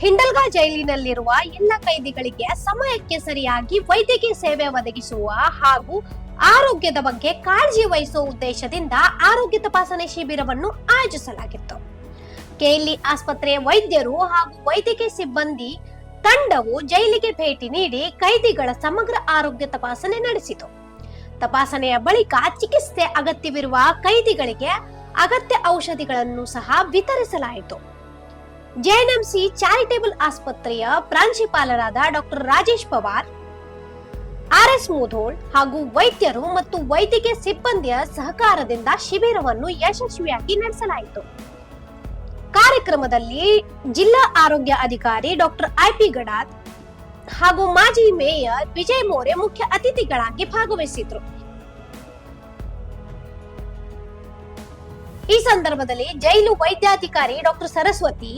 ಹಿಂಡಲ್ಗಾ ಜೈಲಿನಲ್ಲಿರುವ ಎಲ್ಲ ಕೈದಿಗಳಿಗೆ ಸಮಯಕ್ಕೆ ಸರಿಯಾಗಿ ವೈದ್ಯಕೀಯ ಸೇವೆ ಒದಗಿಸುವ ಹಾಗೂ ಆರೋಗ್ಯದ ಬಗ್ಗೆ ಕಾಳಜಿ ವಹಿಸುವ ಉದ್ದೇಶದಿಂದ ಆರೋಗ್ಯ ತಪಾಸಣೆ ಶಿಬಿರವನ್ನು ಆಯೋಜಿಸಲಾಗಿತ್ತು. ಕೆಎಲ್ಇ ಆಸ್ಪತ್ರೆಯ ವೈದ್ಯರು ಹಾಗೂ ವೈದ್ಯಕೀಯ ಸಿಬ್ಬಂದಿ ತಂಡವು ಜೈಲಿಗೆ ಭೇಟಿ ನೀಡಿ ಕೈದಿಗಳ ಸಮಗ್ರ ಆರೋಗ್ಯ ತಪಾಸಣೆ ನಡೆಸಿತು. ತಪಾಸಣೆಯ ಬಳಿಕ ಚಿಕಿತ್ಸೆ ಅಗತ್ಯವಿರುವ ಕೈದಿಗಳಿಗೆ ಅಗತ್ಯ ಔಷಧಿಗಳನ್ನು ಸಹ ವಿತರಿಸಲಾಯಿತು. ಜೆಎನ್ಎಂಸಿ ಚಾರಿಟೇಬಲ್ ಆಸ್ಪತ್ರೆಯ ಪ್ರಾಂಶುಪಾಲರಾದ ಡಾಕ್ಟರ್ ರಾಜೇಶ್ ಪವಾರ್, ಆರ್ಎಸ್ ಮುಧೋಳ್ ಹಾಗೂ ವೈದ್ಯರು ಮತ್ತು ವೈದ್ಯಕೀಯ ಸಿಬ್ಬಂದಿಯ ಸಹಕಾರದಿಂದ ಶಿಬಿರವನ್ನು ಯಶಸ್ವಿಯಾಗಿ ನಡೆಸಲಾಯಿತು. ಕಾರ್ಯಕ್ರಮದಲ್ಲಿ ಜಿಲ್ಲಾ ಆರೋಗ್ಯ ಅಧಿಕಾರಿ ಡಾಕ್ಟರ್ ಐಪಿ ಗಡಾದ್ ಹಾಗೂ ಮಾಜಿ ಮೇಯರ್ ವಿಜಯ್ ಮೋರೆ ಮುಖ್ಯ ಅತಿಥಿಗಳಾಗಿ ಭಾಗವಹಿಸಿದ್ರು. ಈ ಸಂದರ್ಭದಲ್ಲಿ ಜೈಲು ವೈದ್ಯಾಧಿಕಾರಿ ಡಾಕ್ಟರ್ ಸರಸ್ವತಿ,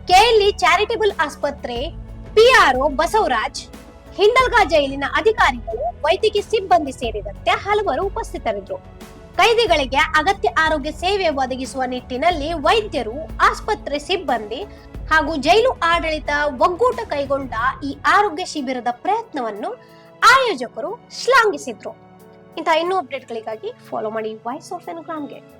ಕೆಎಲ್ಇ ಚಾರಿಟೇಬಲ್ ಆಸ್ಪತ್ರೆ ಪಿಆರ್ಒ ಬಸವರಾಜ್, ಹಿಂಡಲ್ಗಾ ಜೈಲಿನ ಅಧಿಕಾರಿಗಳು, ವೈದ್ಯಕೀಯ ಸಿಬ್ಬಂದಿ ಸೇರಿದಂತೆ ಹಲವರು ಉಪಸ್ಥಿತರಿದ್ದರು. ಕೈದಿಗಳಿಗೆ ಅಗತ್ಯ ಆರೋಗ್ಯ ಸೇವೆ ಒದಗಿಸುವ ನಿಟ್ಟಿನಲ್ಲಿ ವೈದ್ಯರು, ಆಸ್ಪತ್ರೆ ಸಿಬ್ಬಂದಿ ಹಾಗೂ ಜೈಲು ಆಡಳಿತ ಒಗ್ಗೂಟ ಕೈಗೊಂಡ ಈ ಆರೋಗ್ಯ ಶಿಬಿರದ ಪ್ರಯತ್ನವನ್ನು ಆಯೋಜಕರು ಶ್ಲಾಘಿಸಿದ್ರು. ಇಂತಹ ಇನ್ನೂ ಅಪ್ಡೇಟ್ಗಳಿಗಾಗಿ ಫಾಲೋ ಮಾಡಿ ವಾಯ್ಸ್ ಆಫ್ ಎನ್ಗ್ರಾಮ್ ಗೇಟ್.